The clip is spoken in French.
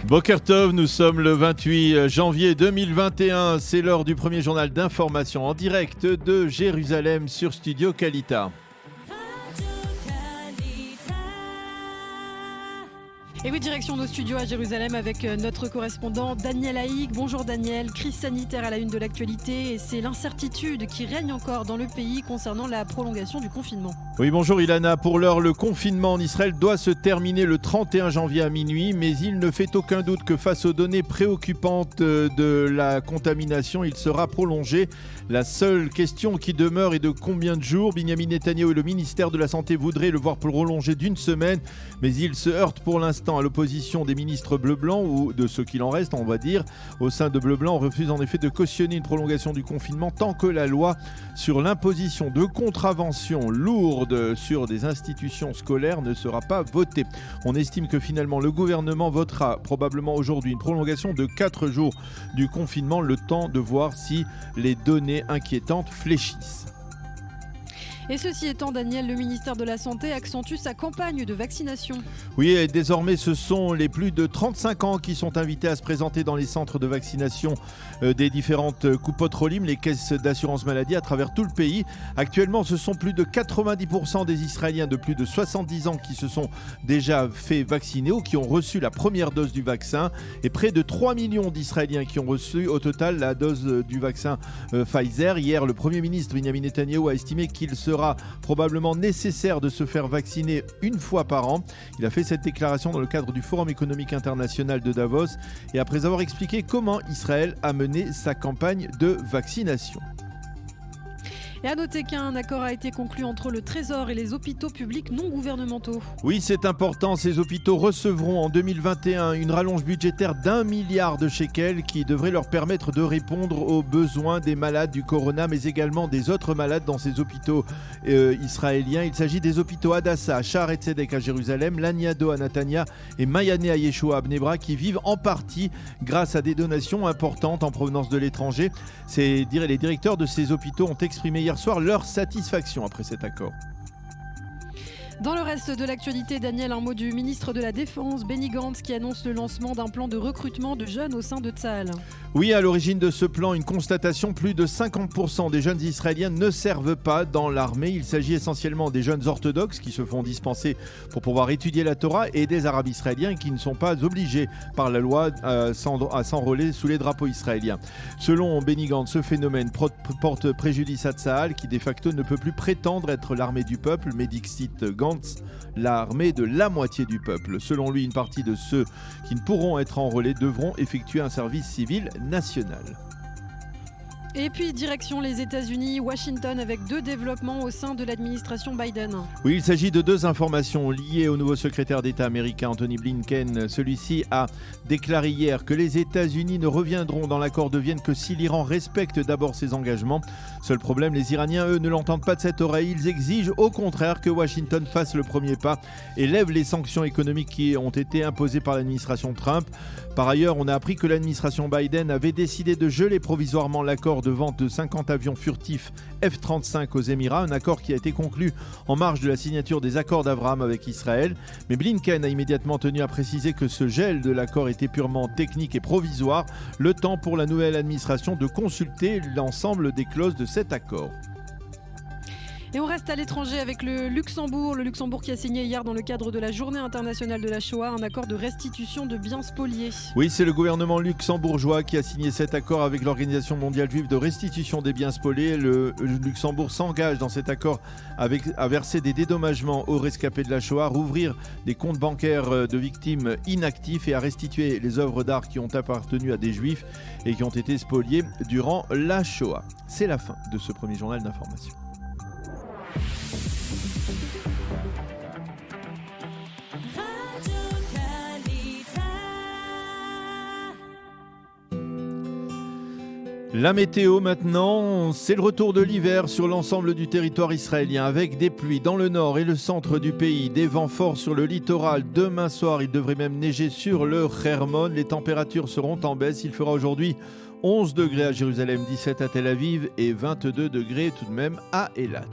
Boker Tov, nous sommes le 28 janvier 2021. C'est l'heure du premier journal d'information en direct de Jérusalem sur Studio Kalita. Et oui, direction nos studios à Jérusalem avec notre correspondant Daniel Haïk. Bonjour Daniel, crise sanitaire à la une de l'actualité et c'est l'incertitude qui règne encore dans le pays concernant la prolongation du confinement. Oui, bonjour Ilana. Pour l'heure, le confinement en Israël doit se terminer le 31 janvier à minuit, mais il ne fait aucun doute que face aux données préoccupantes de la contamination, il sera prolongé. La seule question qui demeure est de combien de jours. Binyamin Netanyahou et le ministère de la Santé voudraient le voir prolonger d'une semaine, mais il se heurte pour l'instant à l'opposition des ministres bleu-blanc, ou de ceux qu'il en reste, on va dire. Au sein de bleu-blanc, on refuse en effet de cautionner une prolongation du confinement tant que la loi sur l'imposition de contraventions lourdes sur des institutions scolaires ne sera pas votée. On estime que finalement le gouvernement votera probablement aujourd'hui une prolongation de 4 jours du confinement, le temps de voir si les données inquiétantes fléchissent. Et ceci étant, Daniel, le ministère de la Santé accentue sa campagne de vaccination. Oui, et désormais, ce sont les plus de 35 ans qui sont invités à se présenter dans les centres de vaccination des différentes Coupot-Rolim, les caisses d'assurance maladie à travers tout le pays. Actuellement, ce sont plus de 90% des Israéliens de plus de 70 ans qui se sont déjà fait vacciner ou qui ont reçu la première dose du vaccin. Et près de 3 millions d'Israéliens qui ont reçu au total la dose du vaccin Pfizer. Hier, le Premier ministre Binyamin Netanyahou a estimé qu'il sera probablement nécessaire de se faire vacciner une fois par an. Il a fait cette déclaration dans le cadre du Forum économique international de Davos et après avoir expliqué comment Israël a mené sa campagne de vaccination. Et à noter qu'un accord a été conclu entre le Trésor et les hôpitaux publics non gouvernementaux. Oui, c'est important. Ces hôpitaux recevront en 2021 une rallonge budgétaire d'1 milliard de shekels qui devrait leur permettre de répondre aux besoins des malades du corona, mais également des autres malades dans ces hôpitaux israéliens. Il s'agit des hôpitaux Hadassah, Shaare Tzedek à Jérusalem, Laniado à Natania et Mayane à Yeshua à Bnei Brak qui vivent en partie grâce à des donations importantes en provenance de l'étranger. Les directeurs de ces hôpitaux ont exprimé hier soir leur satisfaction après cet accord. Dans le reste de l'actualité, Daniel, un mot du ministre de la Défense, Benny Gantz, qui annonce le lancement d'un plan de recrutement de jeunes au sein de Tsahal. Oui, à l'origine de ce plan, une constatation, plus de 50% des jeunes Israéliens ne servent pas dans l'armée. Il s'agit essentiellement des jeunes orthodoxes qui se font dispenser pour pouvoir étudier la Torah et des Arabes israéliens qui ne sont pas obligés par la loi à s'enrôler sous les drapeaux israéliens. Selon Benny Gantz, ce phénomène porte préjudice à Tsahal qui de facto ne peut plus prétendre être l'armée du peuple, mais dixit Gantz, l'armée de la moitié du peuple. Selon lui, une partie de ceux qui ne pourront être enrôlés devront effectuer un service civil national. Et puis direction les États-Unis, Washington avec 2 développements au sein de l'administration Biden. Oui, il s'agit de 2 informations liées au nouveau secrétaire d'État américain Anthony Blinken. Celui-ci a déclaré hier que les États-Unis ne reviendront dans l'accord de Vienne que si l'Iran respecte d'abord ses engagements. Seul problème, les Iraniens, eux, ne l'entendent pas de cette oreille. Ils exigent au contraire que Washington fasse le premier pas et lève les sanctions économiques qui ont été imposées par l'administration Trump. Par ailleurs, on a appris que l'administration Biden avait décidé de geler provisoirement l'accord de vente de 50 avions furtifs F-35 aux Émirats, un accord qui a été conclu en marge de la signature des accords d'Abraham avec Israël. Mais Blinken a immédiatement tenu à préciser que ce gel de l'accord était purement technique et provisoire, le temps pour la nouvelle administration de consulter l'ensemble des clauses de cet accord. Et on reste à l'étranger avec le Luxembourg qui a signé hier dans le cadre de la Journée internationale de la Shoah un accord de restitution de biens spoliés. Oui, c'est le gouvernement luxembourgeois qui a signé cet accord avec l'Organisation mondiale juive de restitution des biens spoliés. Le Luxembourg s'engage dans cet accord à verser des dédommagements aux rescapés de la Shoah, à rouvrir des comptes bancaires de victimes inactifs et à restituer les œuvres d'art qui ont appartenu à des juifs et qui ont été spoliées durant la Shoah. C'est la fin de ce premier journal d'information. La météo maintenant, c'est le retour de l'hiver sur l'ensemble du territoire israélien avec des pluies dans le nord et le centre du pays, des vents forts sur le littoral. Demain soir, il devrait même neiger sur le Hermon. Les températures seront en baisse. Il fera aujourd'hui 11 degrés à Jérusalem, 17 à Tel Aviv et 22 degrés tout de même à Eilat.